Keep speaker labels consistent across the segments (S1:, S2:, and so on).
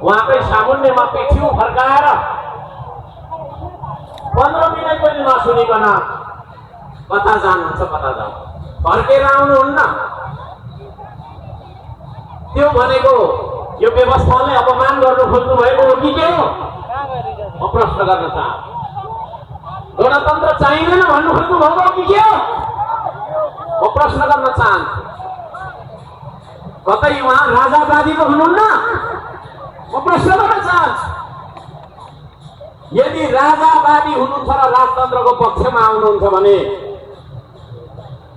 S1: उहाँकै सामुन्नेमा पिठ्यौँ फर्काएर 15 मिनट पनि नसुनिकन कता जानुहुन्छ कता जानु फर्केर आउनुहुन्न। त्यो भनेको यो व्यवस्थालाई अपमान गर्नु खोज्नु भएको हो कि के हो? म प्रश्न गर्न चाहन्छु। गणतन्त्र चाहिँदैन भन्नु खोज्नु भएको हो कि के हो? म प्रश्न गर्न चाहन्छु। कतै उहाँ राजावादी त हुनुहुन्न? म प्रश्न गर्न चाहन्छु। यदि राजावादी हुनुहुन्छ र राजतन्त्रको पक्षमा आउनुहुन्छ भने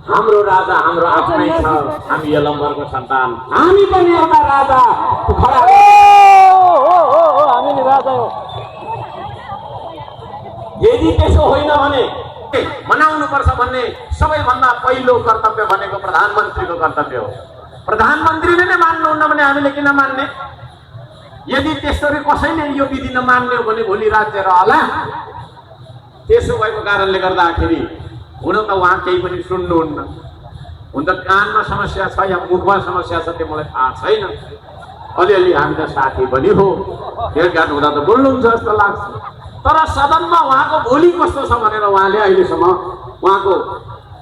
S1: हाम्रो राजा हाम्रो आफ्नै छ, हामी यलम्बरको सन्तान, हामी पनि एउटा राजा खडा
S2: हामी राजा हो।
S1: यदि त्यसो होइन भने मनाउनुपर्छ भन्ने सबैभन्दा पहिलो कर्तव्य भनेको प्रधानमन्त्रीको कर्तव्य हो। प्रधानमन्त्रीले नै मान्नुहुन्न भने हामीले किन मान्ने? यदि त्यसरी कसैले यो विधि नमान्ने हो भने भोलि राज्य रहला। त्यसो भएको कारणले गर्दाखेरि हुन त उहाँ केही पनि सुन्नुहुन्न। हुन त कानमा समस्या छ या मुखमा समस्या छ त्यो मलाई थाहा छैन। अलिअलि हामी त साथी पनि हो, भेटघाट हुँदा त बोल्नुहुन्छ जस्तो लाग्छ। तर सदनमा उहाँको भोलि कस्तो छ भनेर उहाँले अहिलेसम्म उहाँको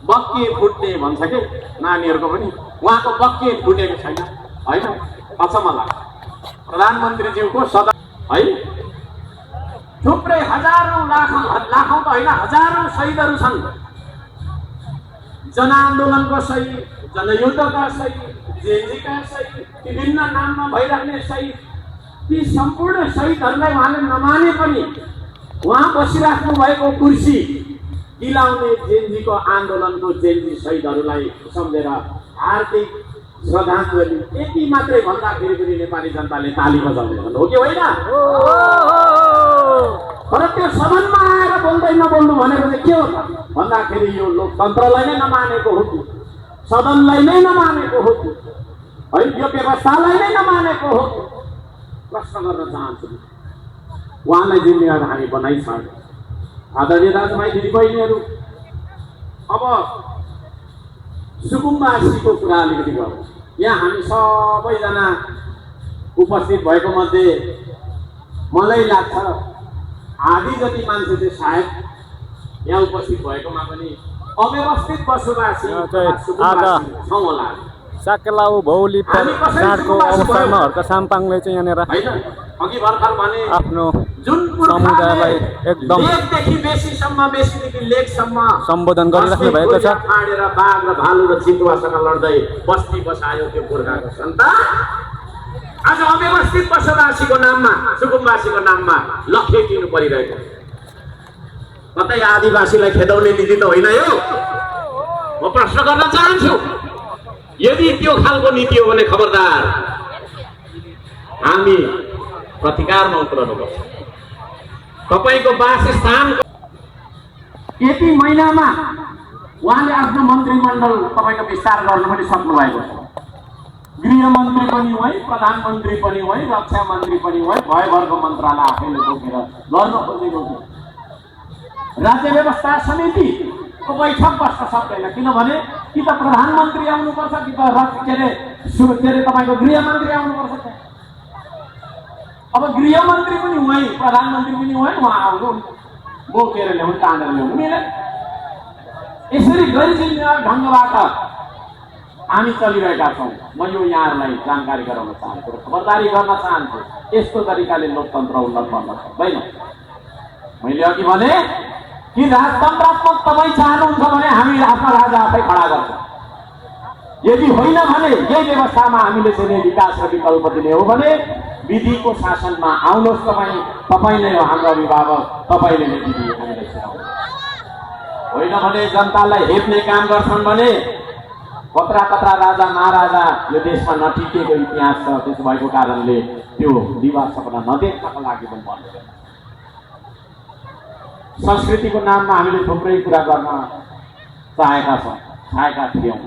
S1: बक्के फुट्ने भन्छ कि नानीहरूको पनि उहाँको बक्के फुटेको छैन होइन। अचम्म लाग्छ प्रधानमन्त्रीज्यूको सदन है। थुप्रै हजारौं लाखौं त होइन हजारौं शहीदहरू छन्। जनआन्दोलनको शहीद, जनयुद्धका शहीद, जेएनजीका शहीद, विभिन्न नाममा भइरहने शहीद, ती सम्पूर्ण शहीदहरूलाई उहाँले नमाने पनि उहाँ बसिराख्नु भएको कुर्सी दिलाउने जेएनजीको आन्दोलनको जेएनजी शहीदहरूलाई सम्झेर आर्थिक श्रद्धाञ्जली यति मात्रै भन्दाखेरि पनि नेपाली जनताले ताली बजाउने हो कि होइन? तर त्यो सदनमा आएर बोल्दै नबोल्नु भनेको चाहिँ के हो त भन्दाखेरि यो लोकतन्त्रलाई नै नमानेको हो कि, सदनलाई नै नमानेको हो कि, है यो व्यवस्थालाई नै नमानेको हो कि? प्रश्न गर्न चाहन्छु। उहाँलाई जिम्मेवार हामी बनाइछ। आदरणीय दाजुभाइ दिदीबहिनीहरू, अब सुकुम्बासीको कुरा अलिकति गरौँ। यहाँ हामी सबैजना उपस्थित भएको मध्ये मलाई लाग्छ आधी जति मान्छे चाहिँ सायद यहाँ उपस्थित भएकोमा पनि अव्यवस्थित बसोबासी छौँ होला।
S2: साकेलाउ भौली चाडको अवसरमा हर्क साम्पाङले चाहिँ यहाँनिर
S1: अघि भर्खर भने
S2: आफ्नो समुदायलाई एकदम
S1: लेखदेखि बेसीसम्म बेसीदेखि लेखसम्म
S2: सम्बोधन गरिराख्नु भएको छ।
S1: फाडेर बाघ र भालु र चितुवासँग लड्दै बस्ती बसायो त्यो गोर्खाको सन्तान आज अव्यवस्थित बसोबासीको नाममा सुकुम्बासीको नाममा लखेटिनु परिरहेको। कतै आदिवासीलाई खेदाउने नीति त होइन यो? म प्रश्न गर्न चाहन्छु। यदि त्यो खालको नीति हो भने खबरदार हामी प्रतिकारमा उत्रनुपर्छ। तपाईको वासस्थान यति महिनामा उहाँले आफ्नो मन्त्रीमण्डल तपाईको विस्तार गर्न पनि सक्नु भएको छ। गृहमन्त्री पनि उहाँ, प्रधानमन्त्री पनि उहाँ, रक्षा मन्त्री पनि उहाँ, भयभरको मन्त्रालय आफैले बोकेर गर्न खोजेको थियो। राज्य व्यवस्था समितिको बैठक बस्न सक्दैन किनभने कि त प्रधानमन्त्री आउनुपर्छ कि त के अरे तपाईँको गृहमन्त्री आउनुपर्छ। अब गृहमन्त्री पनि उहाँ, प्रधानमन्त्री पनि उहाँ आउनु बोकेर ल्याउनु तानेर ल्याउनु मिलेन। यसरी गैर जिम्मेवार ढङ्गबाट हामी चलिरहेका छौँ। म यो यहाँहरूलाई जानकारी गराउन चाहन्छु र खबरदारी गर्न चाहन्छु। यस्तो तरिकाले लोकतन्त्र उन्नत गर्न सक्दैन। मैले अघि भने कि राजतन्त्रात्मक तपाईँ चाहनुहुन्छ भने हामी आफ्नो राजा आफै खडा गर्छौँ। यदि होइन भने यही व्यवस्थामा हामीले चाहिँ विकास र विकल्प दिने हो भने विधिको शासनमा आउनुहोस्। तपाईँ नै हो हाम्रो अभिभावक, तपाईँले नै विधि हामीलाई सिकाउनु। होइन भने जनतालाई हेप्ने काम गर्छन् भने कत्रा कत्रा राजा महाराजा यो देशमा नटिकेको इतिहास छ। त्यसो भएको कारणले त्यो विवाद सपना नदेख्नको लागि पनि भन्नु। संस्कृतिको नाममा हामीले थुप्रै कुरा गर्न चाहेका थियौँ।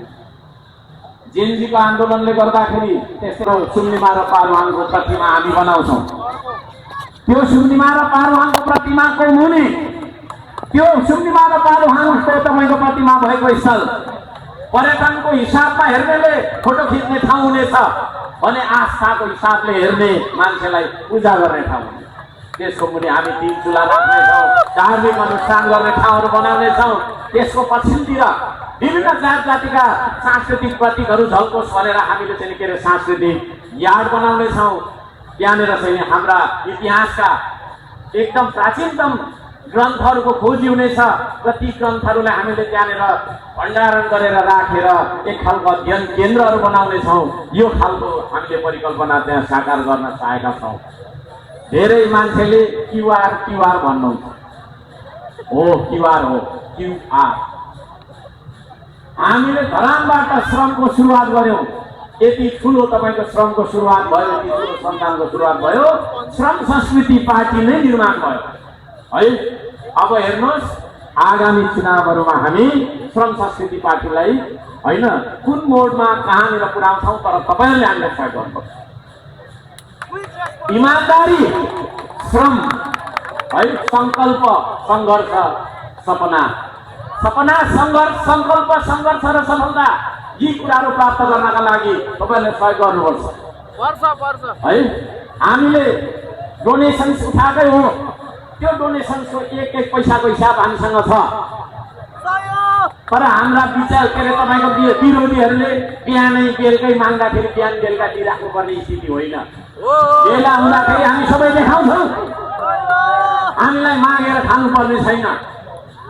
S1: जेएनजीको आन्दोलनले गर्दाखेरि त्यस्तो सुम्निमा र पारुहाङको प्रतिमा हामी बनाउँछौँ। त्यो सुम्निमा र पारुहाङको प्रतिमाको मुनि त्यो सुम्निमा र पारुहाङको तपाईँको प्रतिमा भएको स्थल पर्यटनको हिसाबमा हेर्नेले फोटो खिच्ने ठाउँ हुनेछ। भने आस्थाको हिसाबले हेर्ने मान्छेलाई पूजा गर्ने ठाउँ हुने। त्यसको मुनि हामी 3 चुला राख्नेछौँ, धार्मिक अनुष्ठान गर्ने ठाउँहरू बनाउनेछौँ। त्यसको पछिल्तिर विभिन्न जात जातिका सांस्कृतिक प्रतीकहरू झल्कोस् भनेर हामीले चाहिँ के अरे सांस्कृतिक यार्ड बनाउनेछौँ। त्यहाँनिर चाहिँ हाम्रा इतिहासका एकदम प्राचीनतम ग्रन्थहरूको खोजी हुनेछ र ती ग्रन्थहरूलाई हामीले त्यहाँनिर भण्डारण गरेर राखेर एक खालको अध्ययन केन्द्रहरू बनाउनेछौँ। यो खालको हामीले परिकल्पना त्यहाँ साकार गर्न चाहेका छौँ। धेरै मान्छेले क्युआर भन्नुहुन्छ, हो क्युआर हो क्युआर। हामीले धरानबाट श्रमको सुरुवात गर्यौँ। यति ठुलो तपाईँको श्रमको सुरुवात भयो, यति ठुलो सन्तानको सुरुवात भयो, श्रम संस्कृति पार्टी नै निर्माण भयो है। अब हेर्नुहोस् आगामी चुनावहरूमा हामी श्रम संस्कृति पार्टीलाई होइन कुन मोडमा कहाँनिर पुर्याउँछौँ, तर तपाईँहरूले हामीलाई सहयोग गर्नुपर्छ। इमानदारी, श्रम है, सङ्कल्प, सङ्घर्ष, सपना, सङ्घर्ष, सङ्कल्प, सङ्घर्ष र सफलता, यी कुराहरू प्राप्त गर्नका लागि तपाईँहरूले सहयोग गर्नुपर्छ है। हामीले डोनेसन्स उठाएकै हो, त्यो डोनेसन्सको एक पैसाको हिसाब हामीसँग छ, तर हाम्रा विचार के अरे तपाईँको विरोधीहरूले बिहानै बेलुकै माग्दाखेरि बिहान बेलुका दिइराख्नुपर्ने स्थिति होइन। बेला हुँदाखेरि हामी सबै देखाउँछौँ, हामीलाई मागेर खानुपर्ने छैन।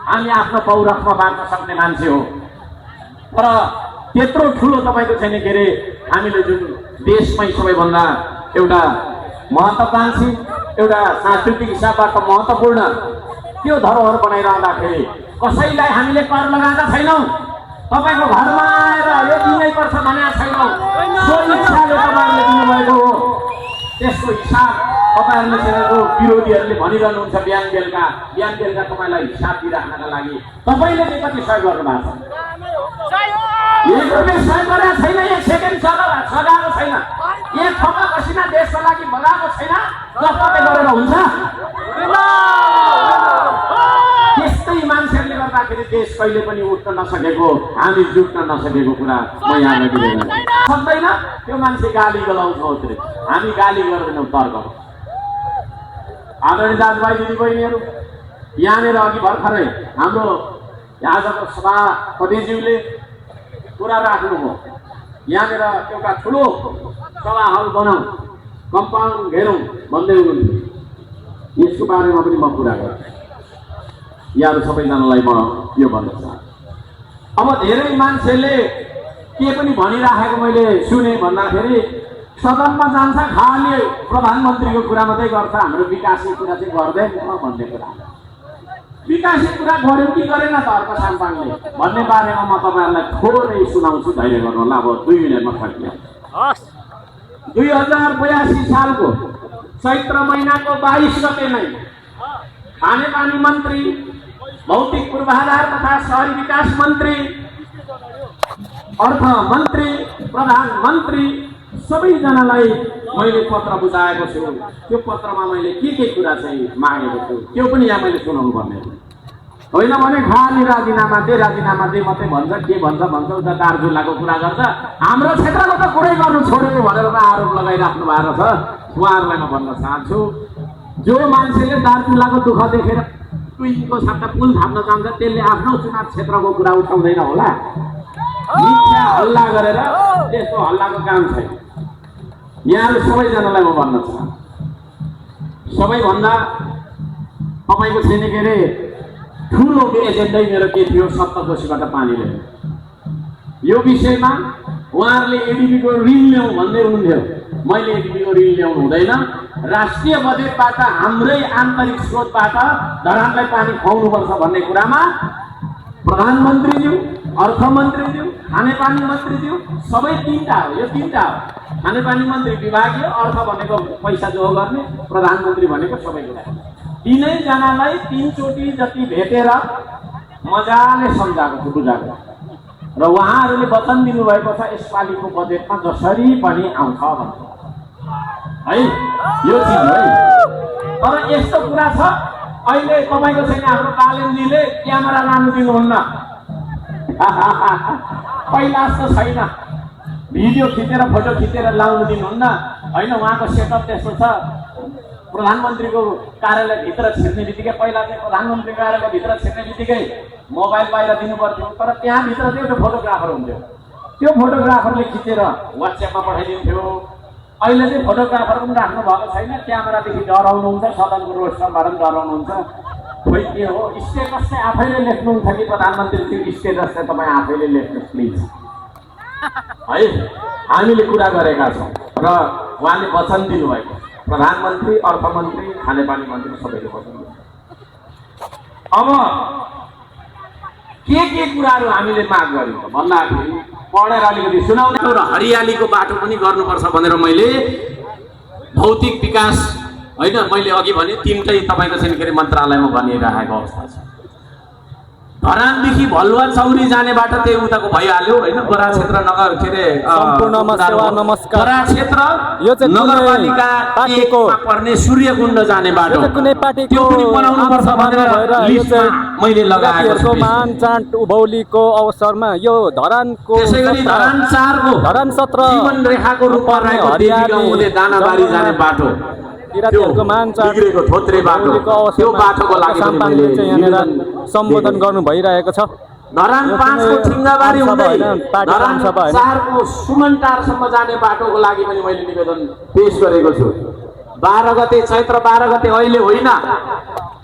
S1: हामी आफ्नो पौरखमा बाँच्न सक्ने मान्छे हो। तर त्यत्रो ठुलो तपाईँको छैन के अरे हामीले जुन देशमै सबैभन्दा एउटा महत्त्वाकांक्षी, एउटा सांस्कृतिक हिसाबबाट महत्त्वपूर्ण त्यो धरोहर बनाइरहँदाखेरि कसैलाई हामीले कर लगाएका छैनौँ। तपाईँको घरमा आएर यो दिनैपर्छ भनेका छैनौँ, सो इच्छाले तपाईँहरूले दिनुभएको हो। त्यसको हिसाब तपाईँहरूले विरोधीहरूले भनिरहनुहुन्छ बिहान बेलुका तपाईँलाई हिसाब दिइराख्नका लागि तपाईँले चाहिँ कति सहयोग गर्नुभएको छ? 1 रुपियाँ सहयोग गरेको छैन, 1 सेकेन्ड सघाएको छैन, 1 थोपा पसिना देशको लागि बगाएको छैन। जसले गरेर हुन्छ त्यस्तै मान्छेहरूले गर्दाखेरि देश कहिले पनि उठ्न नसकेको, हामी जुट्न नसकेको कुरा म यहाँलाई दिँदैन सक्दैन। त्यो मान्छे गाली गलाउँछ उत्रे, हामी गाली गर्दैनौँ, तर्क। आदरणीय दाजुभाइ दिदीबहिनीहरू, यहाँनिर अघि भर्खरै हाम्रो आजको सभापतिज्यूले कुरा राख्नुभयो। यहाँनिर एउटा ठुलो सभा हल बनाऊ, कम्पाउन्ड घेरौँ भन्दै हुनुहुन्थ्यो। यसको बारेमा पनि म कुरा गर्छु, यहाँहरू सबैजनालाई म यो भन्न चाहन्छु। अब धेरै मान्छेले के पनि भनिराखेको मैले सुने भन्दाखेरि सदनमा जान्छ खाली प्रधानमन्त्रीको कुरा मात्रै गर्छ, हाम्रो विकासको कुरा चाहिँ गर्दैन भन्ने कुरा। विकासको कुरा गर्यो कि गरेन त अर्को साम्पाङले भन्ने बारेमा म तपाईँहरूलाई थोरै सुनाउँछु, धैर्य गर्नु होला। अब 2 मिनटमा सकिहाल्छ। 2082 सालको चैत्र महिनाको 22 गते नै खानेपानी मन्त्री, भौतिक पूर्वाधार तथा शहरी विकास मन्त्री, अर्थ मन्त्री, प्रधानमन्त्री सबैजनालाई मैले पत्र बुझाएको छु। त्यो पत्रमा मैले के कुरा चाहिँ मागेको छु त्यो पनि यहाँ मैले सुनाउनु पर्ने होइन भने खाली राजीनामा दे मात्रै भन्छ, के भन्छ उता दार्जुलाको कुरा गर्छ। हाम्रो क्षेत्रमा त कुरै गर्नु छोड्यो भनेर आरोप लगाइराख्नु भएको छ। उहाँहरूलाई म भन्न चाहन्छु, जो मान्छेले दार्जुलाको दुःख देखेर टुइङको सट्टा पुल थाप्न जान्छ त्यसले आफ्नो चुनाव क्षेत्रको कुरा उठाउँदैन होला। मिथ्या हल्ला गरेर त्यस्तो हल्लाको काम छैन। यहाँहरू सबैजनालाई म भन्न चाहन्छु, सबैभन्दा तपाईँको छैन के अरे ठुलो एजेन्डै मेरो के थियो, सप्तकोशीबाट पानी ल्याउनु। यो विषयमा उहाँहरूले एडिबीको ऋण ल्याउँ भन्दै हुनुहुन्थ्यो। मैले एडिबीको ऋण ल्याउनु हुँदैन, राष्ट्रिय बजेटबाट हाम्रै आन्तरिक स्रोतबाट धरानलाई पानी खुवाउनुपर्छ भन्ने कुरामा प्रधानमन्त्रीज्यू, अर्थमन्त्रीज्यू, खानेपानी मन्त्रीज्यू सबै 3टा हो। यो 3टा हो, खानेपानी मन्त्री विभागीय, अर्थ भनेको पैसा जो गर्ने, प्रधानमन्त्री भनेको सबै कुरा। तीनैजनालाई 3 चोटि जति भेटेर मजाले सम्झाएको छु, बुझाएको र उहाँहरूले वचन दिनुभएको छ यसपालिको बजेटमा जसरी पनि आउँछ भन्छ है। यो चिज है। तर यस्तो कुरा छ अहिले तपाईँको छैन हाम्रो कालेनजीले क्यामेरा लानु दिनुहुन्न। पहिला जस्तो छैन, भिडियो खिचेर फोटो खिचेर लाउनु दिनुहुन्न होइन। उहाँको सेटअप त्यस्तो छ, प्रधानमन्त्रीको कार्यालयभित्र छिर्ने बित्तिकै पहिला चाहिँ प्रधानमन्त्री कार्यालयभित्र छिर्ने बित्तिकै मोबाइल बाहिर दिनु पर्थ्यो, तर त्यहाँभित्र चाहिँ एउटा फोटोग्राफर हुन्थ्यो। त्यो फोटोग्राफरले खिचेर वाट्सएपमा पठाइदिन्थ्यो। अहिले चाहिँ फोटोग्राफर पनि राख्नु भएको छैन, क्यामेरादेखि डराउनुहुन्छ, सदनको रोड सम्बाट पनि डराउनुहुन्छ। खोइ के हो, स्टेटस चाहिँ आफैले लेख्नुहुन्छ कि प्रधानमन्त्री त्यो स्टेटस चाहिँ तपाईँ आफैले लेख्नुहोस् प्लिज है। हामीले कुरा गरेका छौँ र उहाँले वचन दिनुभएको, प्रधानमन्त्री, अर्थमन्त्री, खानेपानी मन्त्री सबैले वचन दिनु। अब के कुराहरू हामीले माग गर्यौँ भन्दाखेरि पढेर अलिकति सुनाउने र हरियालीको बाटो पनि गर्नुपर्छ भनेर मैले भौतिक विकास होइन, मैले अघि भने तिनटै तपाईँको चाहिँ के अरे मन्त्रालयमा भनिरहेको अवस्था छ। धरानदेखि भलुवा चौरी जाने बाटो त्यही उताको भइहाल्यो होइन, गोरा क्षेत्र नगर के अरे
S2: सम्पूर्णमा सेवा नमस्कार।
S1: गोरा क्षेत्र
S2: यो चाहिँ
S1: नगरपालिका
S2: पार्टीको
S1: पर्ने सूर्यकुण्ड जाने बाटो
S2: कुनै पार्टीको
S1: त्यो पनि बनाउनु पर्छ भनेर लिस्टमा मैले लगाएको छु।
S2: महान चाड उभौलीको अवसरमा यो धरानको
S1: त्यसैगरी धरान 4 को
S2: धरान 17
S1: जीवन रेखाको रूपमा रहेको देवीगाउँ हुँदै दानाबारी जाने बाटो,
S2: किरातीहरूको महान चाड
S1: बिग्रेको थोत्रे बाटो, त्यो बाटोको लागि पनि मैले
S2: यहाँनिर सम्बोधन गर्नु भइरहेको छ।
S1: धरान 5 को ठिङ्गाबारी हुँदै धरान 4 को सुमनटारसम्म जाने बाटोको लागि पनि मैले निवेदन पेश गरेको छु। 12 गते चैत्र 12 गते अहिले होइन,